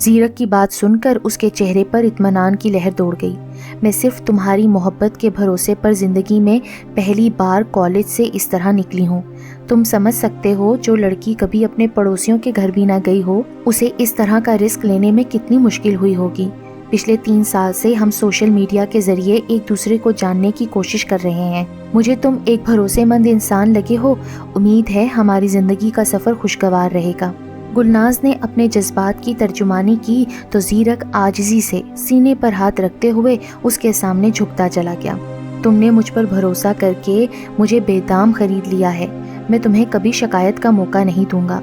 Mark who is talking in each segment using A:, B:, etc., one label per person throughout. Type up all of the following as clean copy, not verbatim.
A: زیرک کی بات سن کر اس کے چہرے پر اطمینان کی لہر دوڑ گئی۔ میں صرف تمہاری محبت کے بھروسے پر زندگی میں پہلی بار کالج سے اس طرح نکلی ہوں۔ تم سمجھ سکتے ہو جو لڑکی کبھی اپنے پڑوسیوں کے گھر بھی نہ گئی ہو، اسے اس طرح کا رسک لینے میں کتنی مشکل ہوئی ہوگی۔ پچھلے 3 سال سے ہم سوشل میڈیا کے ذریعے ایک دوسرے کو جاننے کی کوشش کر رہے ہیں۔ مجھے تم ایک بھروسے مند انسان لگے ہو۔ امید ہے ہماری زندگی کا سفر خوشگوار رہے گا۔ گلناز نے اپنے جذبات کی ترجمانی کی تو زیرک عاجزی سے سینے پر ہاتھ رکھتے ہوئے اس کے سامنے جھکتا چلا گیا۔ تم نے مجھ پر بھروسہ کر کے مجھے بے دام خرید لیا ہے، میں تمہیں کبھی شکایت کا موقع نہیں دوں گا۔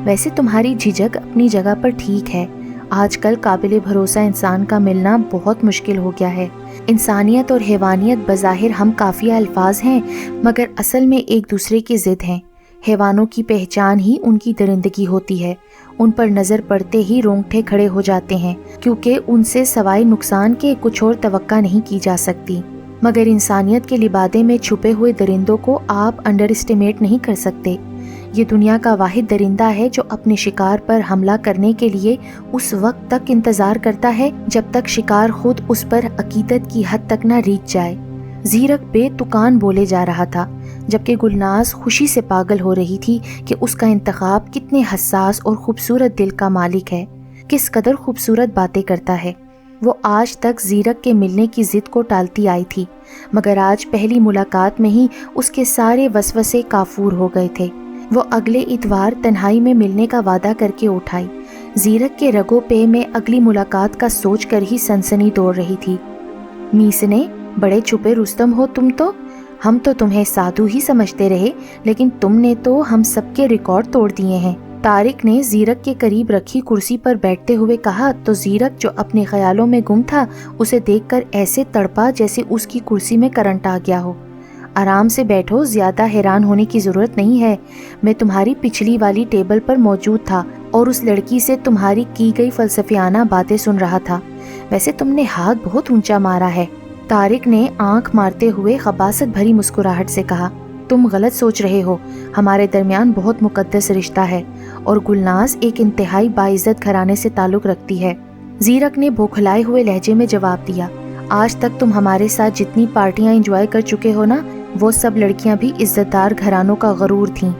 A: ویسے تمہاری جھجک اپنی جگہ پر ٹھیک ہے، آج کل قابل بھروسہ انسان کا ملنا بہت مشکل ہو گیا ہے۔ انسانیت اور حیوانیت بظاہر ہم کافی الفاظ ہیں، مگر اصل میں ایک دوسرے کی ضد ہیں۔ حیوانوں کی پہچان ہی ان کی درندگی ہوتی ہے، ان پر نظر پڑتے ہی رونگٹے کھڑے ہو جاتے ہیں، کیونکہ ان سے سوائے نقصان کے کچھ اور توقع نہیں کی جا سکتی۔ مگر انسانیت کے لبادے میں چھپے ہوئے درندوں کو آپ انڈر اسٹیمیٹ نہیں کر سکتے۔ یہ دنیا کا واحد درندہ ہے جو اپنے شکار پر حملہ کرنے کے لیے اس وقت تک انتظار کرتا ہے جب تک شکار خود اس پر عقیدت کی حد تک نہ ریچھ جائے۔ زیرک بے تکان بولے جا رہا تھا، جبکہ گلناز خوشی سے پاگل ہو رہی تھی کہ اس کا انتخاب کتنے حساس اور خوبصورت دل کا مالک ہے، کس قدر خوبصورت باتیں کرتا ہے۔ وہ آج تک زیرک کے ملنے کی ضد کو ٹالتی آئی تھی، مگر آج پہلی ملاقات میں ہی اس کے سارے وسوسے کافور ہو گئے تھے۔ وہ اگلے اتوار تنہائی میں ملنے کا وعدہ کر کے اٹھ آئی۔ زیرک کے رگوں پہ میں اگلی ملاقات کا سوچ کر ہی سنسنی دوڑ رہی تھی۔ میسنے، بڑے چھپے رستم ہو تم تو، ہم تو تمہیں سادھو ہی سمجھتے رہے، لیکن تم نے تو ہم سب کے ریکارڈ توڑ دیے ہیں۔ طارق نے زیرک کے قریب رکھی کرسی پر بیٹھتے ہوئے کہا تو زیرک جو اپنے خیالوں میں گم تھا اسے دیکھ کر ایسے تڑپا جیسے اس کی کرسی میں کرنٹ آ گیا ہو۔ آرام سے بیٹھو، زیادہ حیران ہونے کی ضرورت نہیں ہے، میں تمہاری پچھلی والی ٹیبل پر موجود تھا اور اس لڑکی سے تمہاری کی گئی فلسفیانہ باتیں سن رہا تھا۔ ویسے تم نے ہاتھ بہت اونچا مارا ہے۔ طارق نے آنکھ مارتے ہوئے خباثت بھری مسکراہٹ سے کہا، تم غلط سوچ رہے ہو، ہمارے درمیان بہت مقدس رشتہ ہے اور گلناز ایک انتہائی باعزت گھرانے سے تعلق رکھتی ہے۔ زیرک نے بوکھلائے ہوئے لہجے میں جواب دیا، آج تک تم ہمارے ساتھ جتنی پارٹیاں انجوائے کر چکے ہو نا، وہ سب لڑکیاں بھی عزت دار گھرانوں کا غرور تھیں۔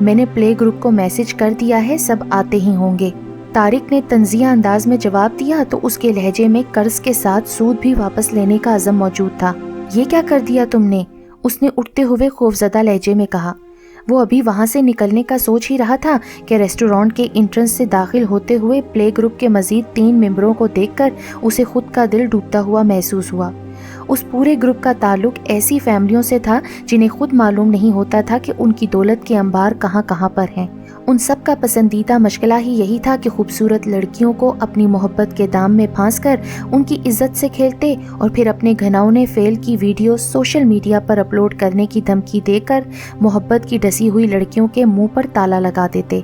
A: میں نے پلے گروپ کو میسج کر دیا ہے، سب آتے ہی ہوں گے۔ طارق نے طنزیہ انداز میں جواب دیا تو اس کے لہجے میں قرض کے ساتھ سود بھی واپس لینے کا عزم موجود تھا۔ یہ کیا کر دیا تم نے؟ اس نے اٹھتے ہوئے خوفزدہ لہجے میں کہا۔ وہ ابھی وہاں سے نکلنے کا سوچ ہی رہا تھا کہ ریسٹورانٹ کے انٹرنس سے داخل ہوتے ہوئے پلے گروپ کے مزید 3 ممبروں کو دیکھ کر اسے خود کا دل ڈوبتا ہوا محسوس ہوا۔ اس پورے گروپ کا تعلق ایسی فیملیوں سے تھا جنہیں خود معلوم نہیں ہوتا تھا کہ ان کی دولت کے انبار کہاں کہاں پر ہیں۔ ان سب کا پسندیدہ مشغلہ ہی یہی تھا کہ خوبصورت لڑکیوں کو اپنی محبت کے دام میں پھانس کر ان کی عزت سے کھیلتے اور پھر اپنے گھناؤنے فیل کی ویڈیو سوشل میڈیا پر اپلوڈ کرنے کی دھمکی دے کر محبت کی ڈسی ہوئی لڑکیوں کے منہ پر تالا لگا دیتے۔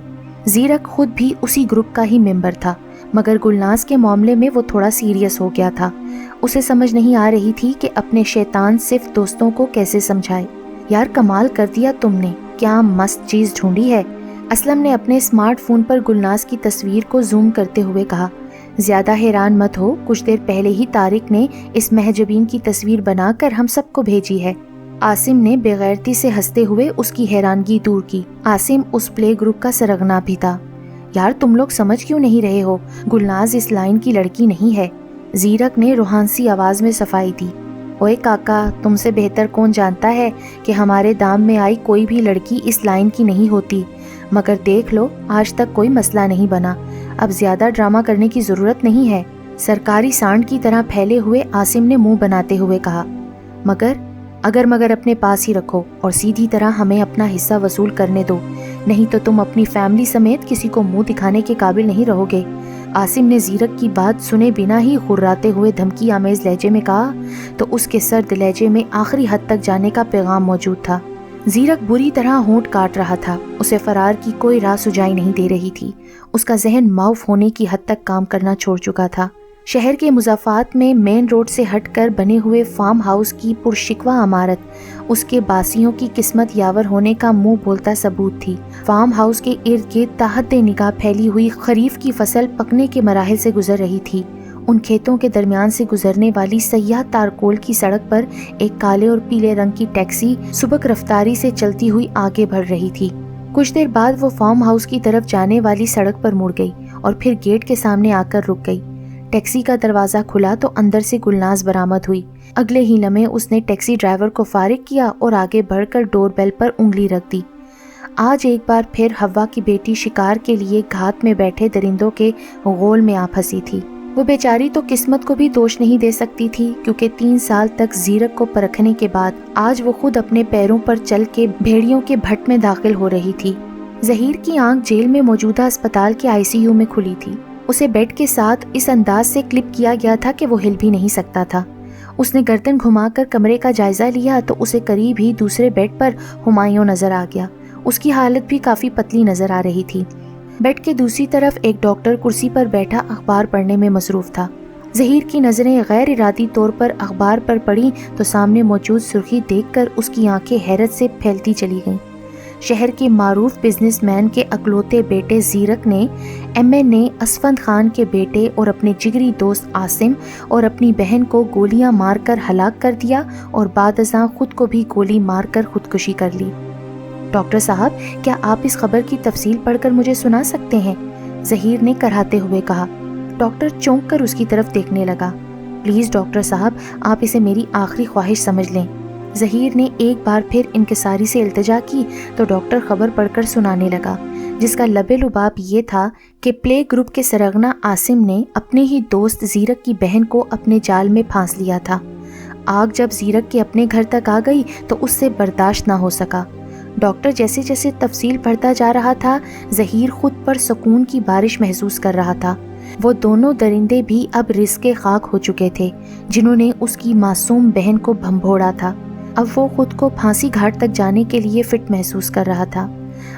A: زیرک خود بھی اسی گروپ کا ہی ممبر تھا، مگر گلناز کے معاملے میں وہ تھوڑا سیریس ہو گیا تھا۔ اسے سمجھ نہیں آ رہی تھی کہ اپنے شیطان صرف دوستوں کو کیسے سمجھائے۔ یار کمال کر دیا تم نے، کیا مست چیز ڈھونڈی ہے۔ اسلم نے اپنے اسمارٹ فون پر گلناز کی تصویر کو زوم کرتے ہوئے کہا، زیادہ حیران مت ہو، کچھ دیر پہلے ہی طارق نے اس محجبین کی تصویر بنا کر ہم سب کو بھیجی ہے۔ عاصم نے بے غیرتی سے ہنستے ہوئے اس کی حیرانگی دور کی۔ عاصم اس پلے گروپ کا سرغنہ بھی تھا۔ یار تم لوگ سمجھ کیوں نہیں رہے ہو، گلناز اس لائن کی لڑکی نہیں ہے۔ زیرک نے روحانسی آواز میں صفائی دی۔ اوئے کاکا، تم سے بہتر کون جانتا ہے کہ ہمارے دام میں آئی کوئی بھی لڑکی اس لائن کی نہیں ہوتی، مگر دیکھ لو آج تک کوئی مسئلہ نہیں بنا، اب زیادہ ڈرامہ کرنے کی ضرورت نہیں ہے۔ سرکاری سانڈ کی طرح پھیلے ہوئے عاصم نے منہ بناتے ہوئے کہا، مگر اپنے پاس ہی رکھو اور سیدھی طرح ہمیں اپنا حصہ وصول کرنے دو، نہیں تو تم اپنی فیملی سمیت کسی کو منہ دکھانے کے قابل نہیں رہو گے۔ عاصم نے زیرک کی بات سنے بنا ہی خراتے ہوئے دھمکی آمیز لہجے میں کہا تو اس کے سرد لہجے میں آخری حد تک جانے کا پیغام موجود تھا۔ زیرک بری طرح ہونٹ کاٹ رہا تھا، اسے فرار کی کوئی راہ سجائی نہیں دے رہی تھی، اس کا ذہن معاف ہونے کی حد تک کام کرنا چھوڑ چکا تھا۔ شہر کے مضافات میں مین روڈ سے ہٹ کر بنے ہوئے فارم ہاؤس کی پرشکوہ عمارت اس کے باسیوں کی قسمت یاور ہونے کا منہ بولتا ثبوت تھی۔ فارم ہاؤس کے ارد گرد تحت نگاہ پھیلی ہوئی خریف کی فصل پکنے کے مراحل سے گزر رہی تھی۔ ان کھیتوں کے درمیان سے گزرنے والی سیاہ تارکول کی سڑک پر ایک کالے اور پیلے رنگ کی ٹیکسی سبک رفتاری سے چلتی ہوئی آگے بڑھ رہی تھی۔ کچھ دیر بعد وہ فارم ہاؤس کی طرف جانے والی سڑک پر مڑ گئی اور پھر گیٹ کے سامنے آ کر رک گئی۔ ٹیکسی کا دروازہ کھلا تو اندر سے گلناز برآمد ہوئی۔ اگلے ہی لمحے اس نے ٹیکسی ڈرائیور کو فارغ کیا اور آگے بڑھ کر ڈور بیل پر انگلی رکھ دی۔ آج ایک بار پھر حوا کی بیٹی شکار کے لیے گھات میں بیٹھے درندوں کے غول میں آ پھنسی تھی۔ وہ بیچاری تو قسمت کو بھی دوش نہیں دے سکتی تھی، کیونکہ 3 سال تک زیرک کو پرکھنے کے بعد آج وہ خود اپنے پیروں پر چل کے بھیڑیوں کے بھٹ میں داخل ہو رہی تھی۔ ظہیر کی آنکھ جیل میں موجودہ اسپتال کے ICU میں کھلی تھی۔ اسے بیڈ کے ساتھ اس انداز سے کلپ کیا گیا تھا کہ وہ ہل بھی نہیں سکتا تھا۔ اس نے گردن گھما کر کمرے کا جائزہ لیا تو اسے قریب ہی دوسرے بیڈ پر ہمایوں نظر آ گیا۔ اس کی حالت بھی کافی پتلی نظر آ رہی تھی۔ بیڈ کے دوسری طرف ایک ڈاکٹر کرسی پر بیٹھا اخبار پڑھنے میں مصروف تھا۔ ظہیر کی نظریں غیر ارادی طور پر اخبار پر پڑی تو سامنے موجود سرخی دیکھ کر اس کی آنکھیں حیرت سے پھیلتی چلی گئیں۔ شہر کے معروف بزنس مین کے اکلوتے بیٹے زیرک نے MN اسفند خان کے بیٹے اور اپنے جگری دوست عاصم اور اپنی بہن کو گولیاں مار کر ہلاک کر دیا اور بعد ازاں خود کو بھی گولی مار کر خودکشی کر لی۔ ڈاکٹر صاحب، کیا آپ اس خبر کی تفصیل پڑھ کر مجھے سنا سکتے ہیں؟ ظہیر نے کراہتے ہوئے کہا۔ ڈاکٹر چونک کر اس کی طرف دیکھنے لگا۔ پلیز ڈاکٹر صاحب، آپ اسے میری آخری خواہش سمجھ لیں۔ ظہیر نے ایک بار پھر انکساری سے التجا کی تو ڈاکٹر خبر پڑھ کر سنانے لگا، جس کا لب لباب یہ تھا کہ پلے گروپ کے سرغنہ عاصم نے اپنے ہی دوست زیرک کی بہن کو اپنے جال میں پھانس لیا تھا۔ آگ جب زیرک کے اپنے گھر تک آ گئی تو اس سے برداشت نہ ہو سکا۔ ڈاکٹر جیسے جیسے تفصیل پڑھتا جا رہا تھا، ظہیر خود پر سکون کی بارش محسوس کر رہا تھا۔ وہ دونوں درندے بھی اب رزق خاک ہو چکے تھے، جنہوں نے اس کی معصوم بہن کو بھنبھوڑا تھا۔ اب وہ خود کو پھانسی گھاٹ تک جانے کے لیے فٹ محسوس کر رہا تھا،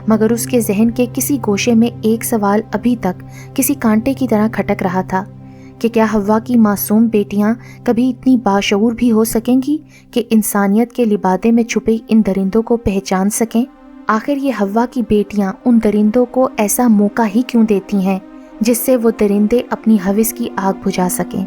A: مگر اس کے ذہن کے کسی گوشے میں ایک سوال ابھی تک کسی کانٹے کی طرح کھٹک رہا تھا کہ کیا حوا کی معصوم بیٹیاں کبھی اتنی باشعور بھی ہو سکیں گی کہ انسانیت کے لبادے میں چھپے ان درندوں کو پہچان سکیں؟ آخر یہ حوا کی بیٹیاں ان درندوں کو ایسا موقع ہی کیوں دیتی ہیں جس سے وہ درندے اپنی ہوس کی آگ بجھا سکیں؟